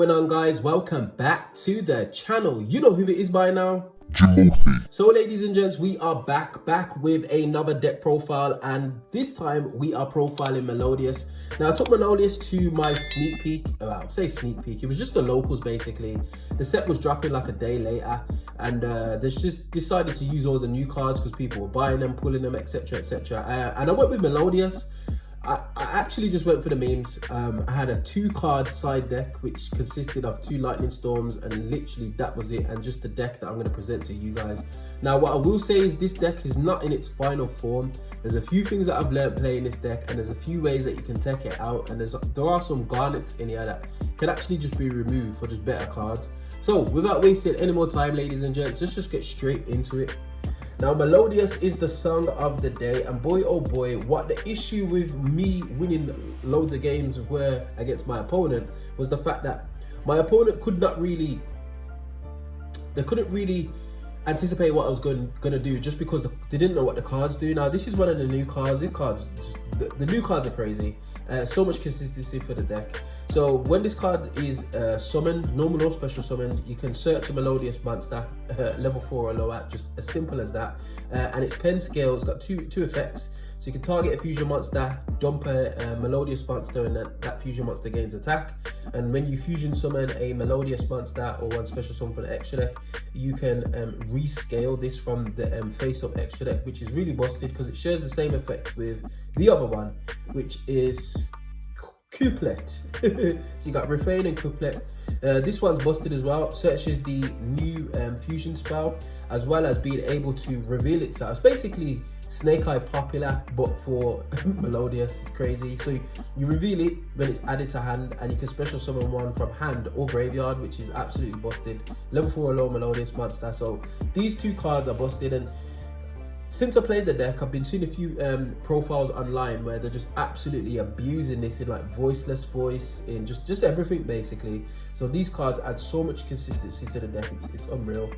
going on, guys? Welcome back to the channel. You know who it is by now. Jimothy. So ladies and gents, we are back with another deck profile, and this time we are profiling Melodious. Now I took Melodious to my sneak peek. Well, I'll say sneak peek, it was just the locals basically. The set was dropping like a day later, and they just decided to use all the new cards because people were buying them, pulling them, etc, etc. And I went with Melodious. I actually just went for the memes. I had a 2-card side deck which consisted of 2 lightning storms, and literally that was it, and just the deck that I'm going to present to you guys. Now what I will say is this deck is not in its final form. There's a few things that I've learned playing this deck, and there's a few ways that you can take it out, and there are some garnets in here that can actually just be removed for just better cards. So without wasting any more time, ladies and gents, let's just get straight into it. Now Melodious is the song of the day, and boy oh boy, what the issue with me winning loads of games were against my opponent was the fact that my opponent couldn't really anticipate what I was going to do, just because they didn't know what the cards do. Now this is one of the new cards. These cards, the new cards are crazy. So much consistency for the deck. So when this card is summoned, normal or special summoned, you can search a Melodious monster, level 4 or lower, just as simple as that. And its pen scale has got two effects. So you can target a fusion monster, dump a Melodious monster, and that fusion monster gains attack. And when you fusion summon a Melodious monster or one special summon from the extra deck, you can rescale this from the face-up extra deck, which is really busted because it shares the same effect with the other one, which is Couplet. So you got Refrain and Couplet. This one's busted as well. Searches the new fusion spell, as well as being able to reveal itself. It's basically Snake Eye Popular, but for Melodious. It's crazy. So you reveal it when it's added to hand, and you can special summon one from hand or graveyard, which is absolutely busted. Level 4 or low Melodious monster. So these 2 cards are busted, and since I played the deck, I've been seeing a few profiles online where they're just absolutely abusing this in like voiceless voice, in just everything basically. So these cards add so much consistency to the deck, it's unreal.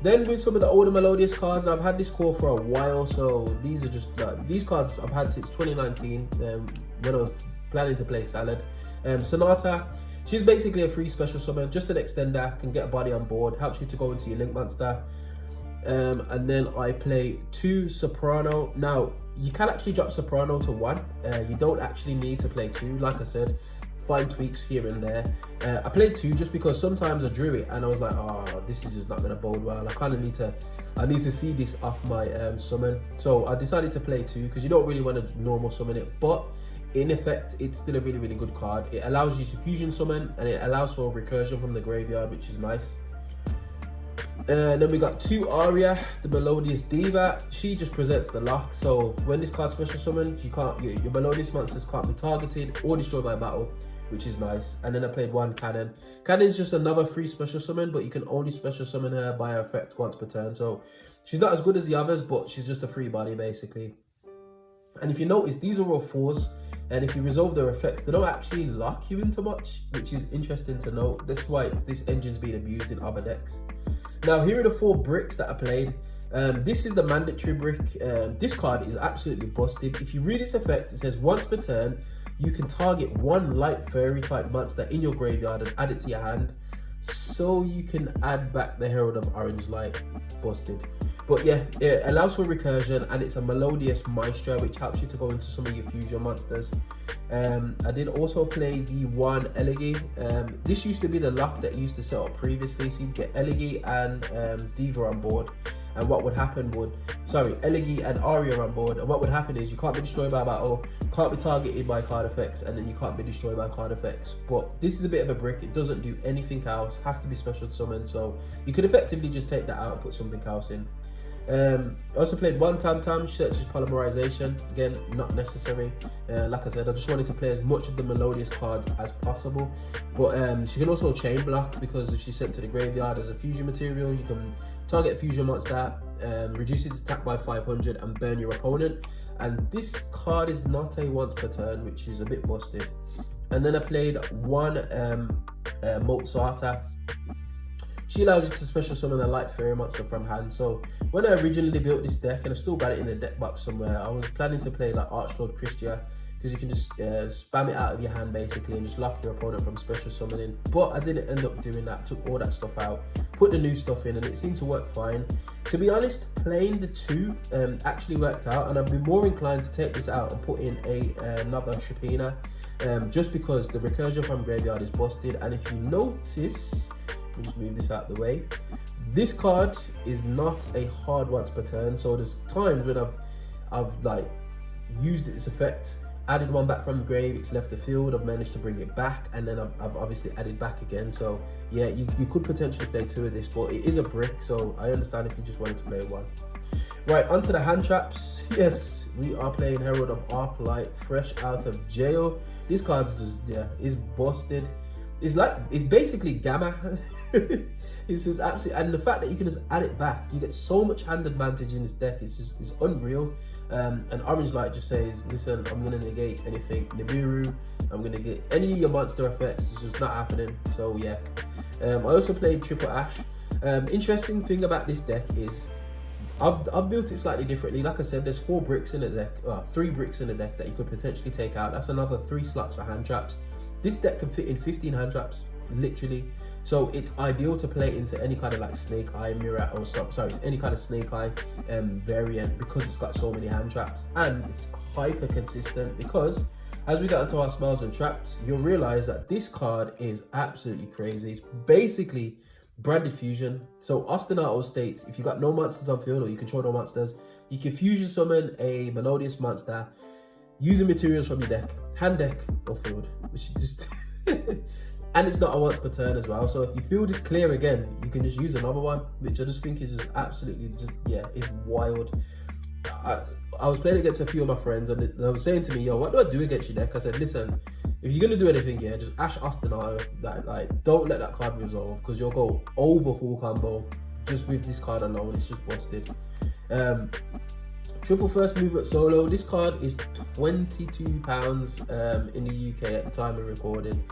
Then with some of the older Melodious cards, I've had this core for a while, so these are just these cards I've had since 2019 when I was planning to play Salad. Sonata, she's basically a free special summon, just an extender, can get a body on board, helps you to go into your Link monster. And then I play 2 Soprano. Now you can actually drop Soprano to 1. You don't actually need to play 2. Like I said, fine tweaks here and there. I played 2 just because sometimes I drew it and I was like, oh, this is just not gonna bode well. I need to see this off my summon. So I decided to play 2 because you don't really want to normal summon it, but in effect it's still a really good card. It allows you to fusion summon, and it allows for recursion from the graveyard, which is nice. Then we got 2 Aria, the Melodious Diva. She just presents the lock, so when this card special summoned, your Melodious monsters can't be targeted or destroyed by battle, which is nice. And then I played 1 Cannon. Cannon is just another free special summon, but you can only special summon her by her effect once per turn. So she's not as good as the others, but she's just a free body basically. And if you notice, these are all 4s, and if you resolve their effects, they don't actually lock you into much, which is interesting to note. That's why this engine's been abused in other decks. Now here are the 4 bricks that I played. This is the mandatory brick. This card is absolutely busted. If you read its effect, it says once per turn, you can target 1 light fairy type monster in your graveyard and add it to your hand. So you can add back the Herald of Orange Light. Busted. But yeah, it allows for recursion, and it's a Melodious Maestro, which helps you to go into some of your fusion monsters. I did also play the 1 Elegy. This used to be the lock that used to set up previously, so you'd get Elegy and Diva on board. And what would happen Elegy and Aria on board, and what would happen is you can't be destroyed by battle, can't be targeted by card effects, and then you can't be destroyed by card effects. But this is a bit of a brick, it doesn't do anything else, has to be special summoned, so you could effectively just take that out and put something else in. I also played 1 Tam Tam, searches polymerization, again not necessary. Like I said, I just wanted to play as much of the Melodious cards as possible, but she can also chain block, because if she's sent to the graveyard as a fusion material, you can target a fusion monster, reduce its attack by 500 and burn your opponent. And this card is not a once per turn, which is a bit busted. And then I played 1 Mozarta. She allows you to special summon a light fairy monster from hand. So when I originally built this deck, and I've still got it in the deck box somewhere, I was planning to play like Archlord Christia, because you can just spam it out of your hand basically and just lock your opponent from special summoning. But I didn't end up doing that. Took all that stuff out, put the new stuff in, and it seemed to work fine. To be honest, playing the two actually worked out, and I've been more inclined to take this out and put in another Shapina, just because the recursion from graveyard is busted. And if you notice, let me just move this out of the way. This card is not a hard once per turn, so there's times when I've like used its effect, added one back from the grave, it's left the field, I've managed to bring it back, and then I've obviously added back again. So yeah, you could potentially play two of this, but it is a brick, so I understand if you just wanted to play one. Right, onto the hand traps. Yes, we are playing Herald of Arclight, fresh out of jail. This card's just, yeah, is busted. It's basically Gamma. It's just absolutely, and the fact that you can just add it back, you get so much hand advantage in this deck. It's unreal. And Orange Light just says, listen, I'm gonna negate anything Nibiru, I'm gonna get any of your monster effects. It's just not happening. So yeah, I also played Triple Ash. Interesting thing about this deck is I've built it slightly differently. Like I said, there's 4 bricks in the deck, 3 bricks in the deck that you could potentially take out. That's another 3 slots for hand traps. This deck can fit in 15 hand traps, literally. So it's ideal to play into any kind of like Snake Eye mirror, or sorry, any kind of Snake Eye variant, because it's got so many hand traps, and it's hyper consistent. Because as we get into our spells and traps, you'll realize that this card is absolutely crazy. It's basically branded fusion. So Ostinato states, if you got no monsters on field or you control no monsters, you can fusion summon a Melodious monster using materials from your deck, hand deck or field, which is just and it's not a once per turn as well. So if your field is clear again, you can just use another one, which I just think is just absolutely just, yeah, it's wild. I was playing against a few of my friends, and they were saying to me, yo, what do I do against your deck? I said, listen, if you're gonna do anything here, just Ash Ostinato. That, like, don't let that card resolve, because you'll go over full combo just with this card alone. It's just busted. Triple first movement solo. This card is £22 in the UK at the time of recording.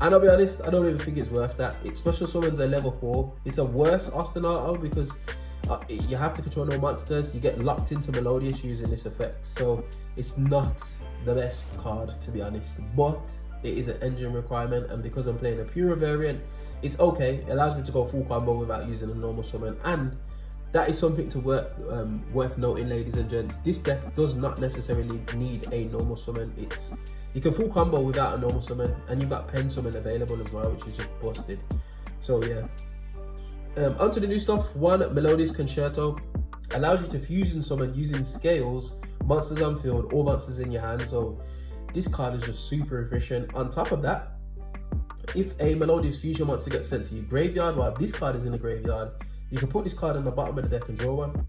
And I'll be honest, I don't even think it's worth that. It special summons a level 4. It's a worse Ostinato because you have to control no monsters. You get locked into Melodious using this effect. So it's not the best card, to be honest. But it is an engine requirement. And because I'm playing a pure variant, it's okay. It allows me to go full combo without using a normal summon. And that is something to worth noting, ladies and gents. This deck does not necessarily need a normal summon. You can full combo without a normal summon, and you've got pen summon available as well, which is just busted. So yeah. Onto the new stuff. 1 Melodious Concerto allows you to fusion summon using scales, monsters on field, or monsters in your hand. So this card is just super efficient. On top of that, if a Melodious fusion monster gets sent to your graveyard while this card is in the graveyard, you can put this card on the bottom of the deck and draw one,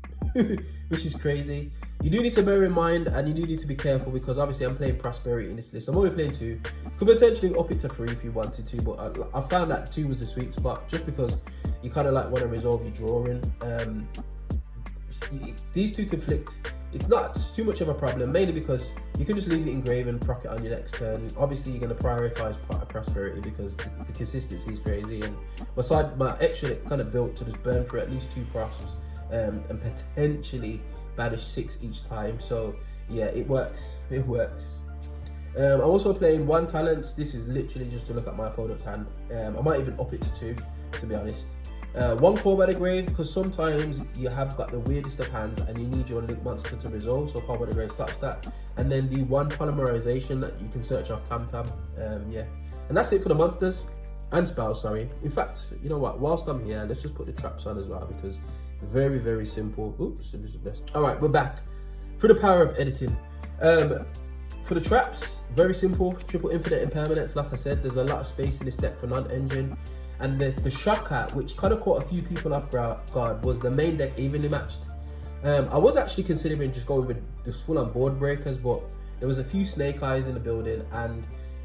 which is crazy. You do need to bear in mind, and you do need to be careful, because obviously I'm playing Prosperity in this list. I'm only playing 2. Could potentially up it to 3 if you wanted to, but I found that 2 was the sweet spot, just because you kind of like want to resolve your drawing. These 2 conflict. It's not too much of a problem, mainly because you can just leave it engraved and proc it on your next turn. Obviously, you're going to prioritize Prosperity because the consistency is crazy, and my extra kind of built to just burn for at least 2 prosps and potentially banish 6 each time. So yeah, it works. It works. I'm also playing 1 talents. This is literally just to look at my opponent's hand. I might even up it to 2, to be honest. 1 Call by the Grave, because sometimes you have got the weirdest of hands and you need your link monster to resolve, so Call by the Grave stops that. And then the 1 Polymerization that you can search off Tam Tam. Yeah, and that's it for the monsters and spells, sorry. In fact, you know what, whilst I'm here, let's just put the traps on as well, because very, very simple. Oops, it was the best. All right, we're back. Through the power of editing. For the traps, very simple. Triple infinite impermanence. Like I said, there's a lot of space in this deck for non-engine. And the shocker, which kind of caught a few people off guard, was the main deck evenly matched. I was actually considering just going with this full-on board breakers, but there was a few Snake Eyes in the building, and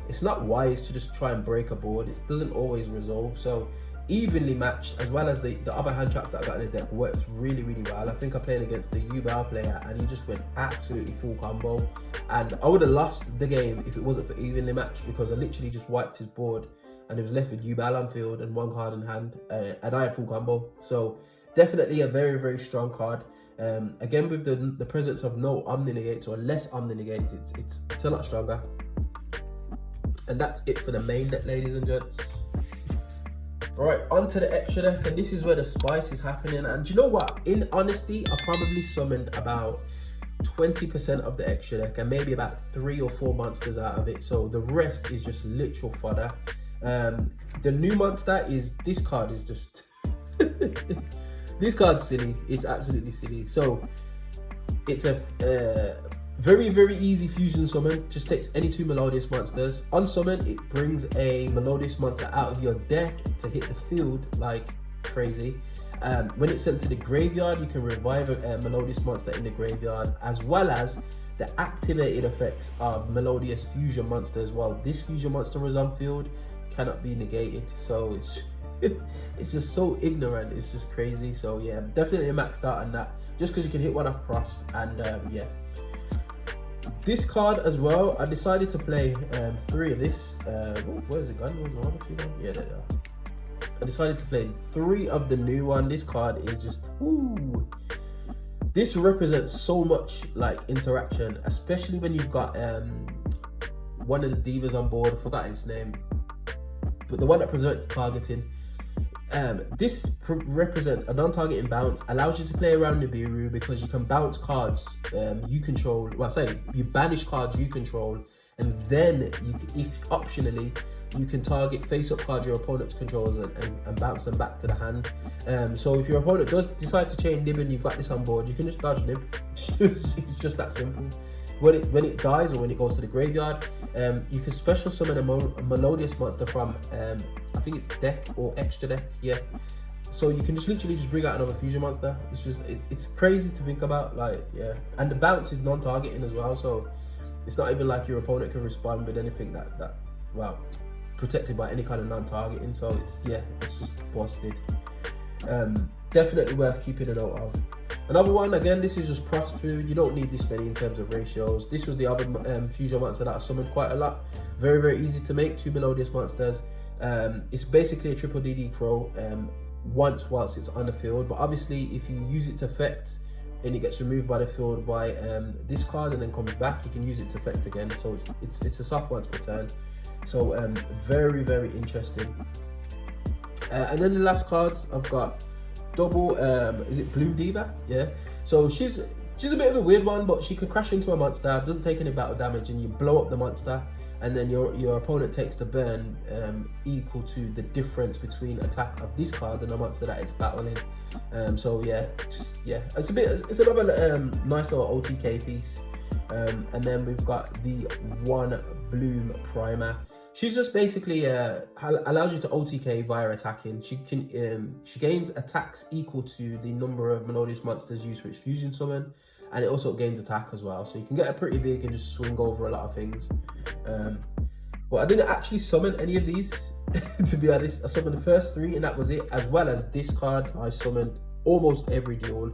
it's not wise to just try and break a board. It doesn't always resolve. So evenly matched, as well as the other hand traps that I got in the deck, worked really, really well. I think I played against the Yubel player, and he just went absolutely full combo. And I would have lost the game if it wasn't for evenly matched, because I literally just wiped his board, and it was left with Yubel on field and 1 card in hand, and I had full combo. So definitely a very, very strong card. Again, with the presence of no omni negates or less omni negates, it's a lot stronger. And that's it for the main deck, ladies and gents. Alright, on to the extra deck, and this is where the spice is happening. And you know what? In honesty, I probably summoned about 20% of the extra deck and maybe about 3 or 4 monsters out of it. So the rest is just literal fodder. The new monster is, this card is just this card's silly. It's absolutely silly. So it's a very, very easy fusion summon. Just takes any 2 Melodious monsters. On summon, it brings a Melodious monster out of your deck to hit the field like crazy. When it's sent to the graveyard, you can revive a Melodious monster in the graveyard, as well as the activated effects of Melodious fusion monsters. While this fusion monster is on field, cannot be negated. So it's it's just so ignorant. It's just crazy. So yeah, definitely maxed out on that, just because you can hit one off prosp. And yeah, this card as well, I decided to play 3 of this. Where's it gone? Where's the 1 or 2 gone? Yeah, there they are. I decided to play 3 of the new one. This card is just, ooh. This represents so much like interaction, especially when you've got one of the divas on board. I forgot his name, but the one that prevents targeting. This represents a non-targeting bounce, allows you to play around Nibiru because you can bounce cards you control. Well, you banish cards you control, and then if optionally you can target face-up cards your opponent's controls and bounce them back to the hand. So if your opponent does decide to chain Nib and you've got this on board, you can just dodge Nib. It's just that simple. When it dies or when it goes to the graveyard, you can special summon a Melodious monster from I think it's deck or extra deck, yeah. So you can just literally just bring out another fusion monster. It's just it's crazy to think about, like, yeah. And the bounce is non-targeting as well, so it's not even like your opponent can respond with anything that well, protected by any kind of non-targeting. So it's just busted. Definitely worth keeping a note of. Another one, again, this is just prosp food. You don't need this many in terms of ratios. This was the other fusion monster that I summoned quite a lot. Very, very easy to make. 2 Melodious monsters. It's basically a triple DD crow whilst it's on the field. But obviously, if you use its effect and it gets removed by the field by this card and then comes back, you can use its effect again. So it's a soft once per turn. So very, very interesting. And then the last cards I've got double is it Bloom Diva? Yeah. So she's a bit of a weird one, but she can crash into a monster, doesn't take any battle damage, and you blow up the monster, and then your opponent takes the burn equal to the difference between attack of this card and the monster that it's battling. So yeah, it's another nice little OTK piece. And then we've got the 1 Bloom Primer. She's just basically allows you to OTK via attacking. She gains attacks equal to the number of Melodious monsters used for its fusion summon, and it also gains attack as well. So you can get her pretty big and just swing over a lot of things. But I didn't actually summon any of these, to be honest. I summoned the first 3 and that was it. As well as this card, I summoned almost every duel.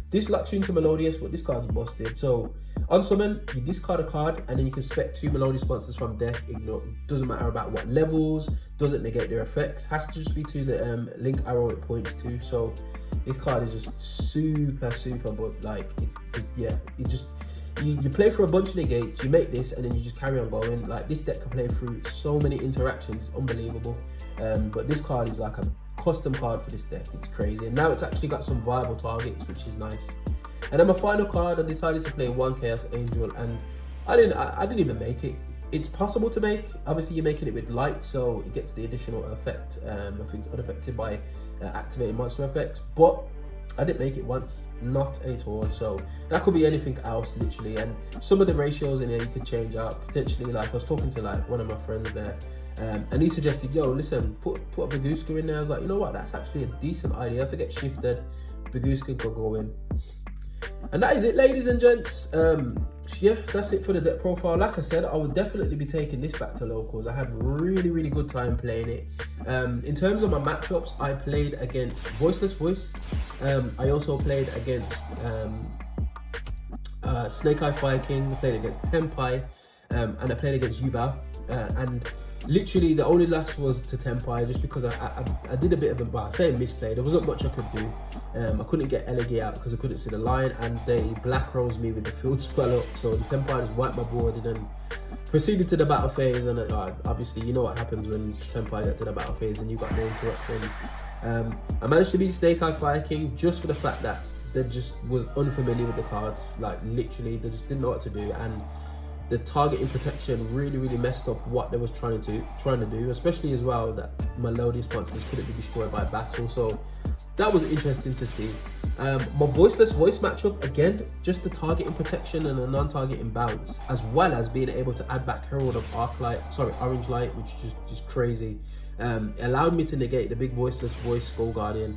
This locks you into Melodious, but this card's busted. So on summon, you discard a card and then you can spec 2 Melodious monsters from deck. Doesn't matter about what levels, doesn't negate their effects, has to just be to the link arrow it points to. So this card is just super, but like you play for a bunch of negates, you make this, and then you just carry on going. Like, this deck can play through so many interactions, unbelievable. But this card is like a custom card for this deck. It's crazy, and now it's actually got some viable targets, which is nice. And then my final card, I decided to play 1 Chaos Angel, and I didn't even make it. It's possible to make. Obviously, you're making it with light, so it gets the additional effect. I think it's unaffected by activated monster effects, but I didn't make it once, not at all. So that could be anything else, literally. And some of the ratios in here you could change out potentially. Like, I was talking to like one of my friends there, and he suggested, yo, listen, put a Baguska in there. I was like, you know what, that's actually a decent idea. If it gets shifted, Baguska could go in. And that is it, ladies and gents. Yeah, that's it for the deck profile. Like I said, I would definitely be taking this back to locals. I had really good time playing it. In terms of my matchups, I played against Voiceless Voice. I also played against Snake Eye Fire King, played against Tenpai, and I played against Yubao. And Literally, the only last was to Tempai, just because I did a bit of a misplay. There wasn't much I could do. I couldn't get Elegate out because I couldn't see the line, and they black rolls me with the field spell up. So the Tempai just wiped my board and then proceeded to the battle phase. And obviously, you know what happens when Tempai get to the battle phase and you got no interruptions. I managed to beat Snake Eye Fire King just for the fact that they just was unfamiliar with the cards. Like literally, they just didn't know what to do, and the targeting protection really messed up what they was trying to do, especially as well that Melodious monsters couldn't be destroyed by battle. So that was interesting to see. My voiceless voice matchup, again, just the targeting protection and a non-targeting bounce, as well as being able to add back Herald of Orange Light, which is just crazy. Allowed me to negate the big voiceless voice Skull Guardian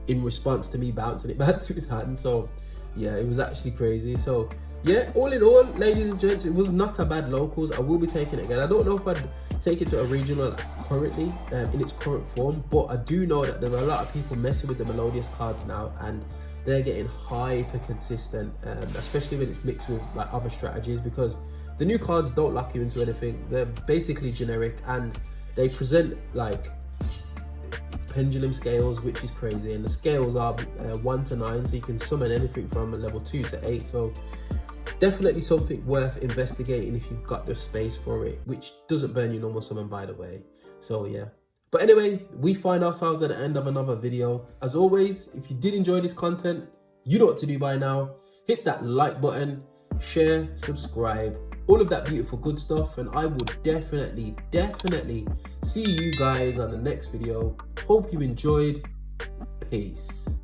in response to me bouncing it back to his hand. So yeah, it was actually crazy. So yeah, all in all, ladies and gents, it was not a bad locals. I will be taking it again. I don't know if I'd take it to a regional currently in its current form, but I do know that there's a lot of people messing with the Melodious cards now, and they're getting hyper consistent, especially when it's mixed with like other strategies, because the new cards don't lock you into anything. They're basically generic, and they present like pendulum scales, which is crazy, and the scales are 1 to 9, so you can summon anything from a level 2 to 8. So definitely something worth investigating if you've got the space for it, which doesn't burn your normal summon, by the way. So yeah, but anyway, we find ourselves at the end of another video. As always, if you did enjoy this content, you know what to do by now. Hit that like button, share, subscribe, all of that beautiful good stuff, and I will definitely see you guys on the next video. Hope you enjoyed. Peace.